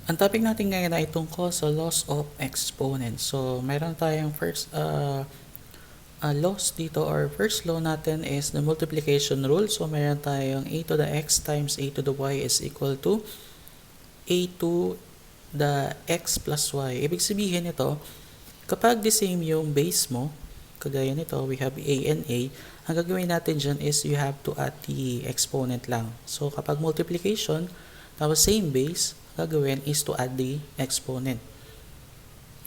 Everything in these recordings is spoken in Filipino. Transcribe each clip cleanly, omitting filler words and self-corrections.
Ang topic natin ngayon ay tungkol sa laws of exponents. So, meron tayong first laws dito, or first law natin is the multiplication rule. So, meron tayong a to the x times a to the y is equal to a to the x plus y. Ibig sabihin nito, kapag the same yung base mo, kagaya nito, we have a and a, ang gagawin natin dyan is you have to add the exponent lang. So, kapag multiplication, tapos same base, gagawin is to add the exponent.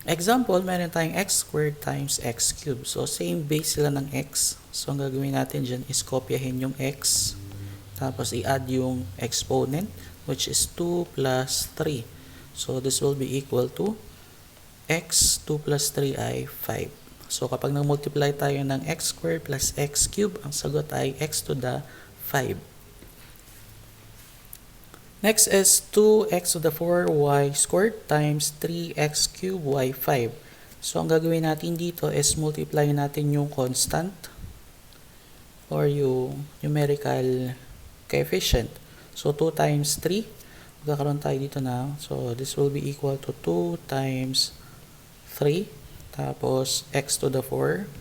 Example, meron tayong x squared times x cubed. So, same base sila ng x. So, ang gagawin natin dyan is kopyahin yung x. Tapos, i-add yung exponent, which is 2 plus 3. So, this will be equal to x, 2 plus 3 ay 5. So, kapag nag-multiply tayo ng x squared plus x cubed, ang sagot ay x to the 5. Next is 2x to the 4y squared times 3x cubed y 5. So, ang gagawin natin dito is multiply natin yung constant or yung numerical coefficient. So, 2 times 3, magkakaroon tayo dito na. So, this will be equal to 2 times 3, tapos x to the 4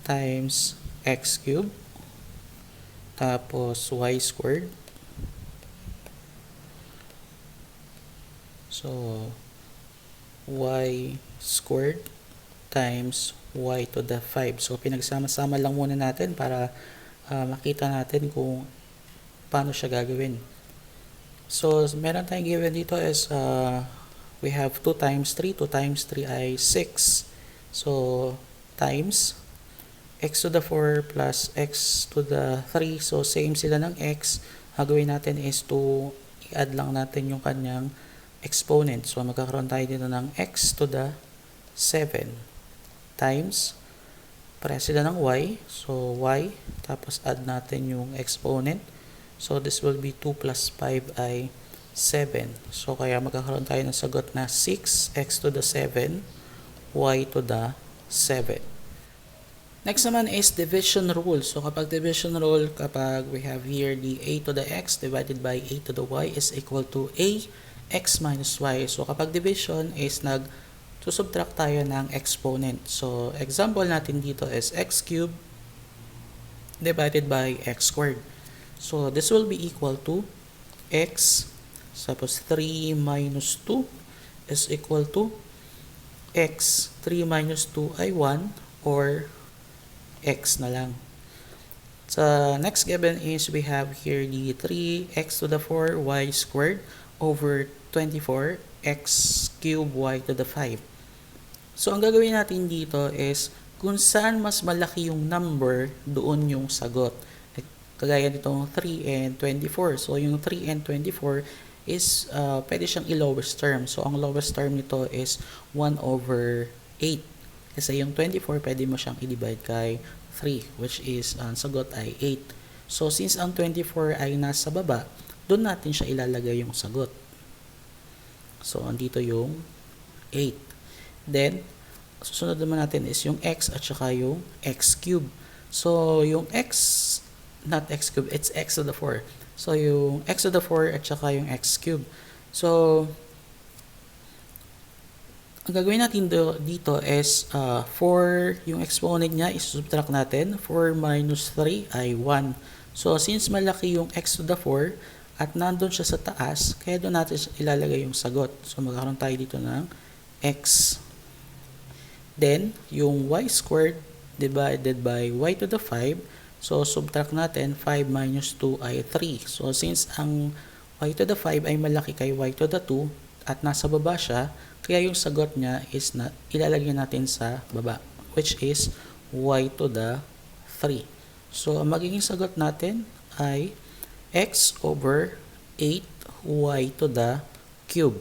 times x cubed, tapos y squared. So, y squared times y to the 5. So, pinagsama-sama lang muna natin para makita natin kung paano siya gagawin. So, meron tayong given dito is we have 2 times 3. 2 times 3 ay 6. So, times x to the 4 plus x to the 3. So, same sila ng x. Gagawin natin is to i-add lang natin yung kanyang exponent. So, magkakaroon tayo dito ng x to the 7 times, pareha sila ng y. So, y, tapos add natin yung exponent. So, this will be 2 plus 5 ay 7. So, kaya magkakaroon tayo ng sagot na 6x to the 7, y to the 7. Next naman is division rule. So, kapag division rule, kapag we have here the a to the x divided by a to the y is equal to a x minus y. So, kapag division is susubtract tayo ng exponent. So, example natin dito is x cubed divided by x squared. So, this will be equal to x, tapos 3 minus 2 is equal to x. 3 minus 2 ay 1 or x na lang. So, next given is we have here the 3x to the 4y squared over 24 x cubed y to the 5. So, ang gagawin natin dito is kung saan mas malaki yung number, doon yung sagot. Kagaya nitong 3 and 24. So, yung 3 and 24 is pwede siyang i-lowest term. So, ang lowest term nito is 1 over 8. Kasi yung 24, pwede mo siyang i-divide kay 3, which is ang sagot ay 8. So, since ang 24 ay nasa baba, doon natin siya ilalagay yung sagot. So, andito yung 8. Then, susunod naman natin is yung x at saka yung x cube. So, yung x, not x cube, it's x to the 4. So, yung x to the 4 at saka yung x cube. So, ang gagawin natin dito is 4, yung exponent niya, subtract natin. 4 minus 3 ay 1. So, since malaki yung x to the 4, at nandun siya sa taas, kaya doon natin ilalagay yung sagot. So, magkakaroon tayo dito ng x. Then, yung y squared divided by y to the 5. So, subtract natin, 5 minus 2 ay 3. So, since ang y to the 5 ay malaki kay y to the 2, at nasa baba siya, kaya yung sagot niya is ilalagay natin sa baba, which is y to the 3. So, ang magiging sagot natin ay x over 8y to the cube.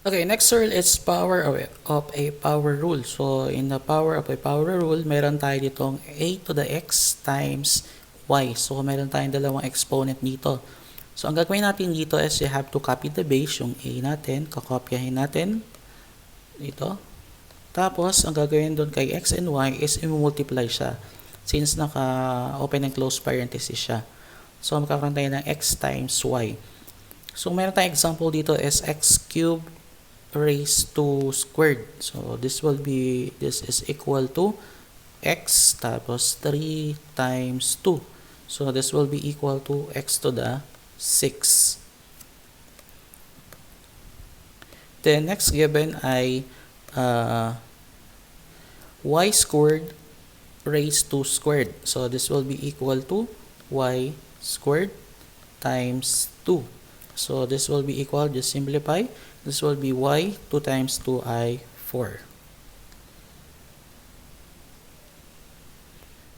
Okay, next rule is power of a power rule. So, in the power of a power rule, meron tayo ditong a to the x times y. So, meron tayong dalawang exponent dito. So, ang gagawin natin dito is you have to copy the base, yung a natin, kakopyahin natin dito. Tapos, ang gagawin doon kay x and y is i-multiply siya since naka-open and close parenthesis siya. So, magkakaroon tayo ng x times y. So meron tayong example dito is x cubed raised to squared. So this is equal to x tapos 3 times 2. So this will be equal to x to the 6. The next given ay y squared raised to squared. So this will be equal to y squared times 2. So this will be equal, just simplify. This will be y, 2 times 2i, 4.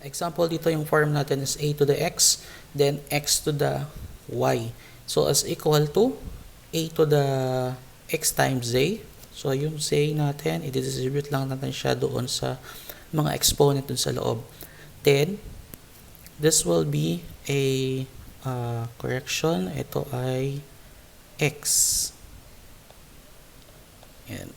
Example dito, yung form natin is a to the x, then x to the y. So as equal to a to the x times a. So yung say natin, i-distribute lang natin siya doon sa mga exponent dun sa loob. Then, this will be a correction. Ito ay x. Yan.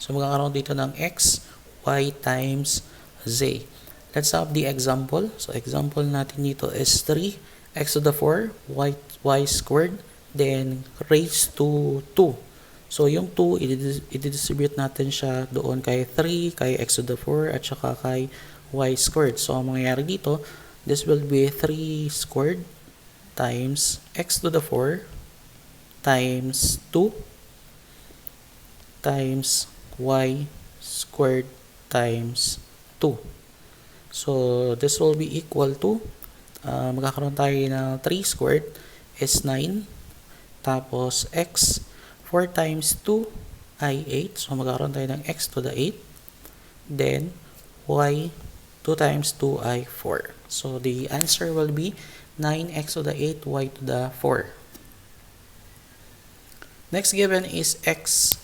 So magkakaroon dito ng x, y times z. Let's have the example. So example natin dito is 3, x to the 4, y squared, then raised to 2. So yung 2, i-distribute natin siya doon kay 3, kay x to the 4, at saka kay y squared. So ang mangyayari dito, this will be 3 squared times x to the 4 times 2 times y squared times 2. So this will be equal to, magkakaroon tayo ng 3 squared is 9, tapos x, 4 times 2 ay 8. So magkakaroon tayo ng x to the 8. Then y, 2 times 2 ay 4. So the answer will be 9x to the 8, y to the 4. Next given is x,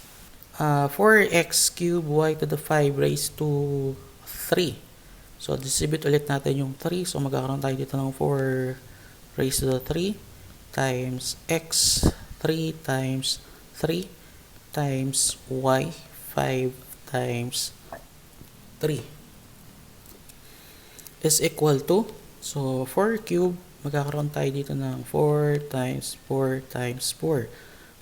4x cubed y to the 5 raised to 3. So distribute ulit natin yung 3. So magkakaroon tayo dito ng 4 raised to the 3 times x, 3 times 3 times y, 5 times 3 is equal to, so 4 cube, magkakaroon tayo dito ng 4 times 4 times 4.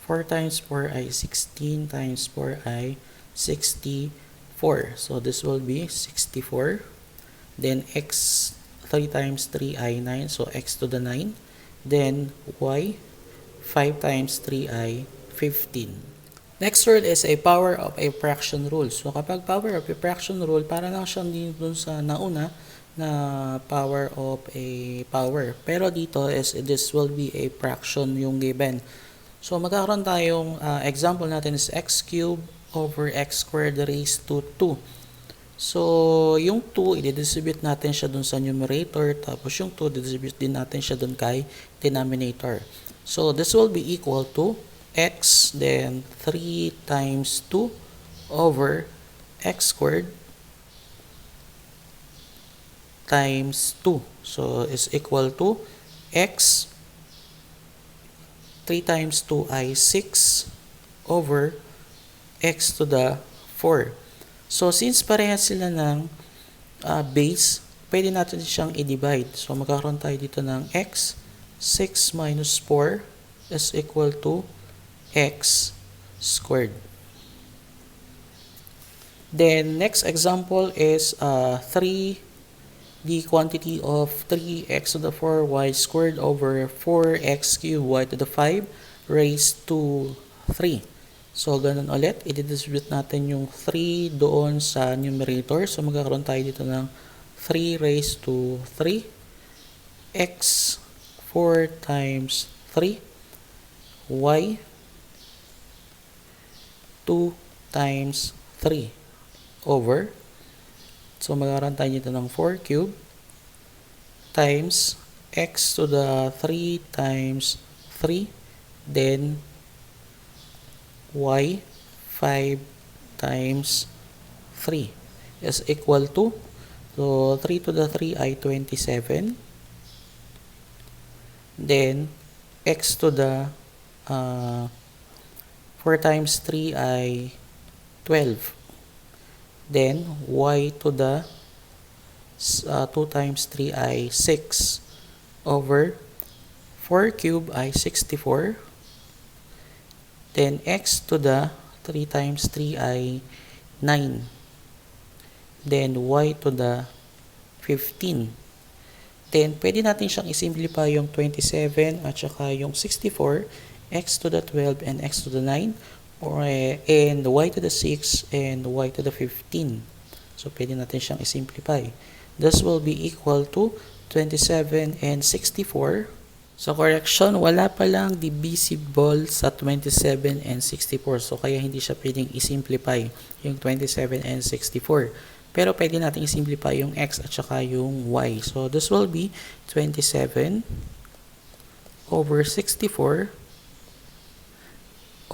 4 times 4 ay 16 times 4 ay 64. So this will be 64. Then x, 3 times 3 ay 9. So x to the 9. Then y, 5 times 3 ay 15. Next word is a power of a fraction rule. So kapag power of a fraction rule, para lang siyang dun sa nauna na power of a power. Pero dito is this will be a fraction yung given. So magkakaroon tayong example natin is x cubed over x squared raised to 2. So yung 2, i-distribute natin siya dun sa numerator, tapos yung 2, i-distribute din natin siya dun kay denominator. So this will be equal to x, then 3 times 2 over x squared times 2. So is equal to x, 3 times 2 ay 6 over x to the 4. So since parehas sila ng base, pwede natin siyang i-divide. So magkakaroon tayo dito ng x, 6 minus 4 is equal to x squared. Then next example is 3, the quantity of 3x to the 4y squared over 4x cubed y to the 5 raised to 3. So ganun ulit, i-distribute natin yung 3 doon sa numerator. So magkakaroon tayo dito ng 3 raised to 3 x, 4 times 3 y, 2 times 3 over, so magkakaroon tayo dito ng 4 cube times x to the 3 times 3, then y, 5 times 3 is equal to, so 3 to the 3 ay 27, then x to the 4 times 3 ay 12, then y to the 2 times 3 ay 6 over 4 cube ay 64. Then x to the 3 times 3 ay 9. Then y to the 15. Then pwede natin siyang isimplify yung 27 at saka yung 64, x to the 12 and x to the 9, and y to the 6 and y to the 15. So pwede natin siyang isimplify. This will be equal to 27 and 64. So correction, wala palang divisible sa 27 and 64. So kaya hindi siya pwedeng isimplify yung 27 and 64. Pero pwede natin isimplify yung x at saka yung y. So this will be 27 over 64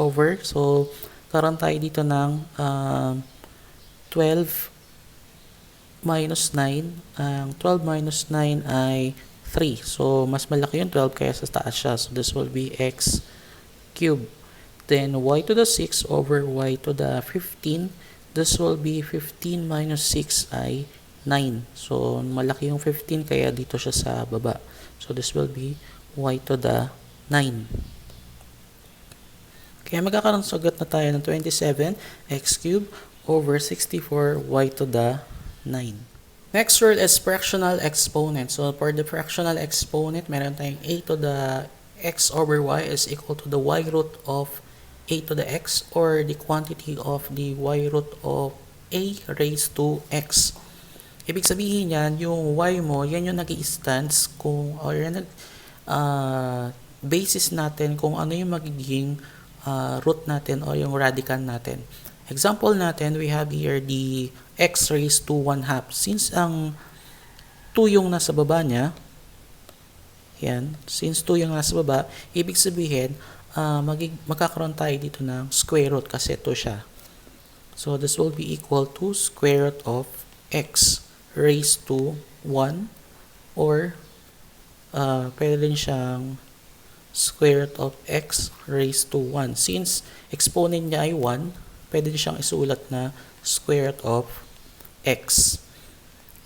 over. So karoon tayo dito ng 12 minus 9. Ang 12 minus 9 ay 3. So, mas malaki yung 12 kaya sa taas siya. So, this will be x cubed. Then, y to the 6 over y to the 15. This will be 15 minus 6 ay 9. So, malaki yung 15 kaya dito siya sa baba. So, this will be y to the 9. Kaya magkakaroon sagot na tayo ng 27 x cubed over 64 y to the 9. Next word is fractional exponent. So, for the fractional exponent, meron tayong a to the x over y is equal to the y root of a to the x, or the quantity of the y root of a raised to x. Ibig sabihin yan, yung y mo, yan yung nag-i-stance kung, or yan basis natin kung ano yung magiging root natin o yung radical natin. Example natin, we have here the x raised to 1/2. Since ang 2 yung nasa baba niya, yan, since 2 yung nasa baba, ibig sabihin, magkakaroon tayo dito ng square root kasi 2 siya. So, this will be equal to square root of x raised to 1, or pwede din siyang square root of x raised to 1. Since exponent niya ay 1, pwede siyang isulat na square root of x.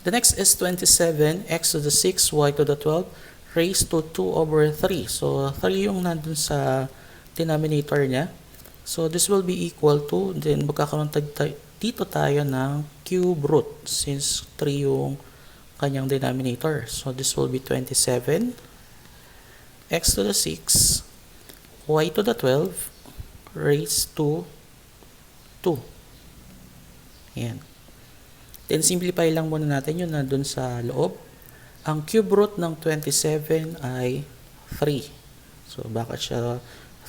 The next is 27, x to the 6, y to the 12, raised to 2 over 3. So, 3 yung nandun sa denominator niya. So, this will be equal to, then magkakaroon dito tayo ng cube root since 3 yung kanyang denominator. So, this will be 27, x to the 6, y to the 12, raised to 2. Ayan. Then, simplify lang muna natin yun na dun sa loob. Ang cube root ng 27 ay 3. So, bakit siya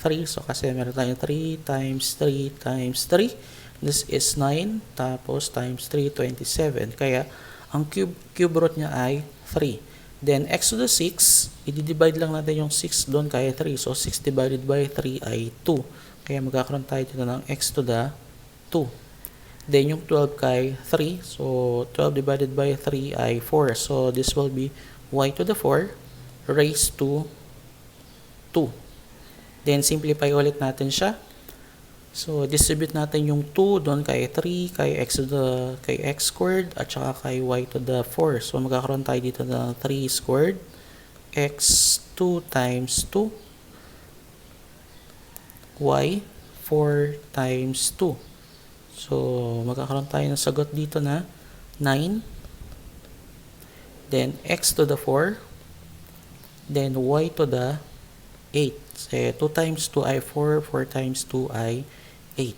3? So, kasi meron tayong 3 times 3 times 3. This is 9. Tapos, times 3, 27. Kaya, ang cube root niya ay 3. Then, x to the 6, i-divide lang natin yung 6 doon kaya 3. So, 6 divided by 3 ay 2. Kaya, magkakaroon tayo dito ng x to the 2. Then, yung 12 kay 3. So, 12 divided by 3 ay 4. So, this will be y to the 4 raised to 2. Then, simplify ulit natin siya. So, distribute natin yung 2 doon kay 3, kay x squared, at saka kay y to the 4. So, magkakaroon tayo dito ng 3 squared, x 2 times 2, y 4 times 2. So, magkakaroon tayo ng sagot dito na 9. Then, x to the 4. Then, y to the 8. So, 2 times 2 ay 4. 4 times 2 ay 8.